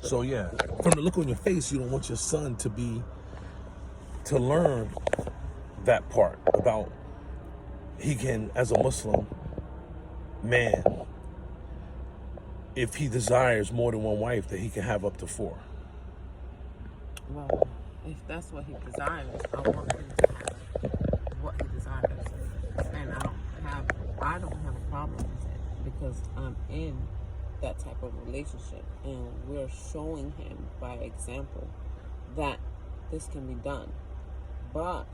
So yeah, from the look on your face, you don't want your son to learn that part about he can, as a Muslim man, if he desires more than one wife, that he can have up to 4. Well, if that's what he desires, I want him to have what he desires, and I don't have a problem with it because I'm in that type of relationship, and we're showing him by example that this can be done. But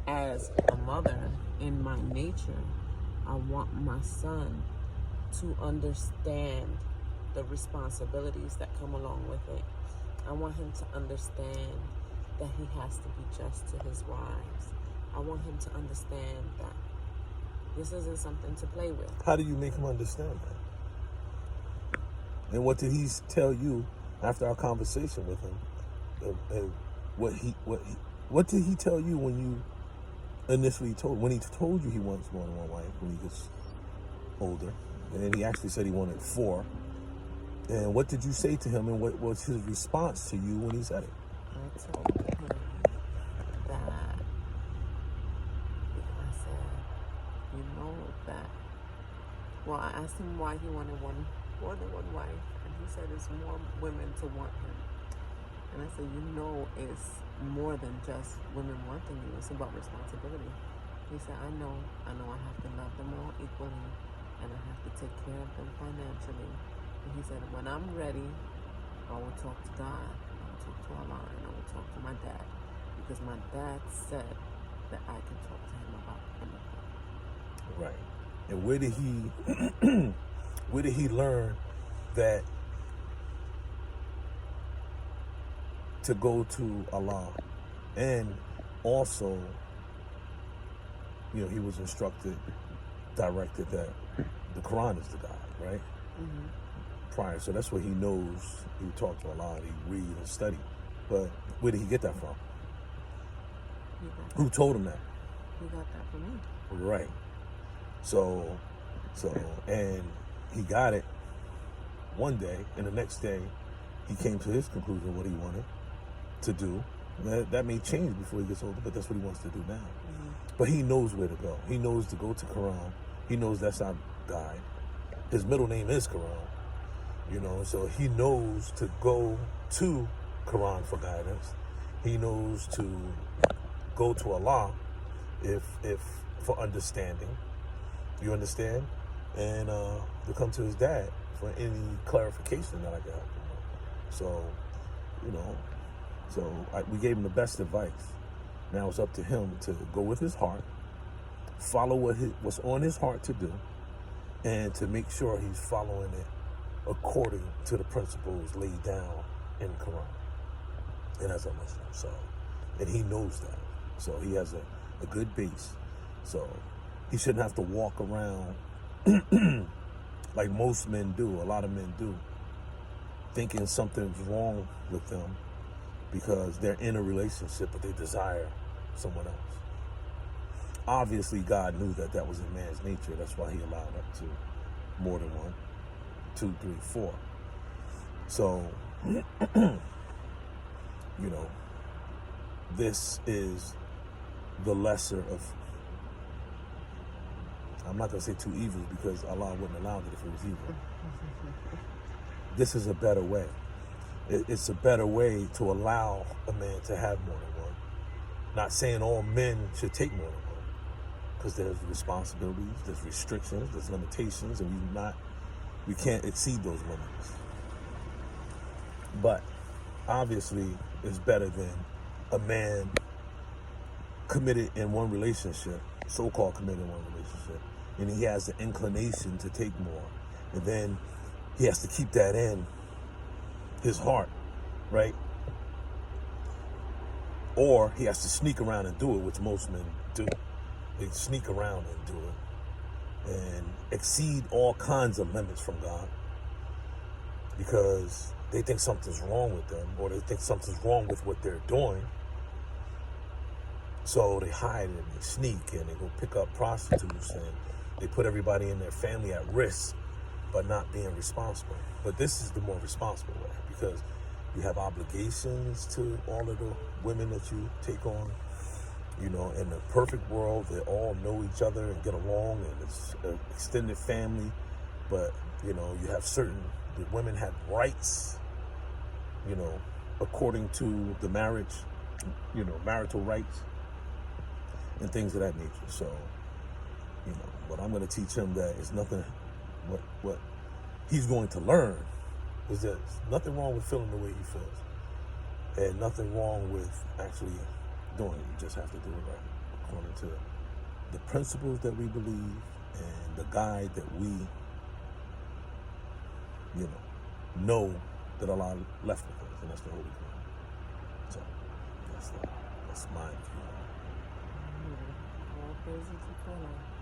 as a mother, in my nature, I want my son to understand the responsibilities that come along with it. I want him to understand that he has to be just to his wives. I want him to understand that this isn't something to play with. How do you make him understand that? And what did he tell you after our conversation with him? And what did he tell you when you initially when he told you he wants more than one wife when he gets older? And then he actually said he wanted 4. And what did you say to him, and what was his response to you when he said it? I told him that, I said, you know that, well, I asked him why he wanted more than one wife, and he said it's more women to want him. And I said, you know, it's more than just women wanting you, it's about responsibility. He said, I know I have to love them all equally, and I have to take care of them financially. And he said, when I'm ready, I will talk to God, I will talk to Allah, and I will talk to my dad. Because my dad said that I can talk to him about anything. Right. And where did he learn that to go to Allah? And also, he was directed that the Quran is the God, right? Mm-hmm. Prior, so that's what he knows. He would talk to Allah, he read and study. But where did he get that from? Who told him that? He got that from me. Right. So, and he got it one day, and the next day, he came to his conclusion of what he wanted to do. That may change before he gets older, but that's what he wants to do now. Mm-hmm. But he knows where to go. He knows to go to Quran. He knows that's our guide. His middle name is Quran. So he knows to go to Quran for guidance. He knows to go to Allah if for understanding. You understand? And to come to his dad for any clarification that I got. So, we gave him the best advice. Now it's up to him to go with his heart, follow what's on his heart to do, and to make sure he's following it according to the principles laid down in the Quran and as a Muslim. And he knows that. So he has a good base. So he shouldn't have to walk around like most men do, a lot of men do, thinking something's wrong with them because they're in a relationship but they desire someone else. Obviously, God knew that was in man's nature. That's why he allowed up to more than 1, 2, 3, 4. So, this is the lesser of, I'm not going to say 2 evils because Allah wouldn't allow it if it was evil. This is a better way. It's a better way to allow a man to have more than one. Not saying all men should take more than one, because there's responsibilities, there's restrictions, there's limitations, and we can't exceed those limits. But obviously, it's better than a man committed in one relationship, so-called committed in one relationship, and he has the inclination to take more, and then he has to keep that in his heart, right? Or he has to sneak around and do it, which most men do. They sneak around and do it and exceed all kinds of limits from God because they think something's wrong with them, or they think something's wrong with what they're doing. So they hide and they sneak and they go pick up prostitutes and they put everybody in their family at risk by not being responsible. But this is the more responsible way, because You have obligations to all of the women that you take on. You know, in the perfect world, they all know each other and get along, and it's an extended family. But, you know, you have the women have rights, you know, according to the marriage, you know, marital rights and things of that nature. So, you know, but I'm going to teach him that it's nothing, what he's going to learn is that there's nothing wrong with feeling the way he feels, and nothing wrong with actually doing it. You just have to do it right according to the principles that we believe and the guide that we, you know that Allah left with us, and that's the Holy Quran. So that's mine. All praises to Allah.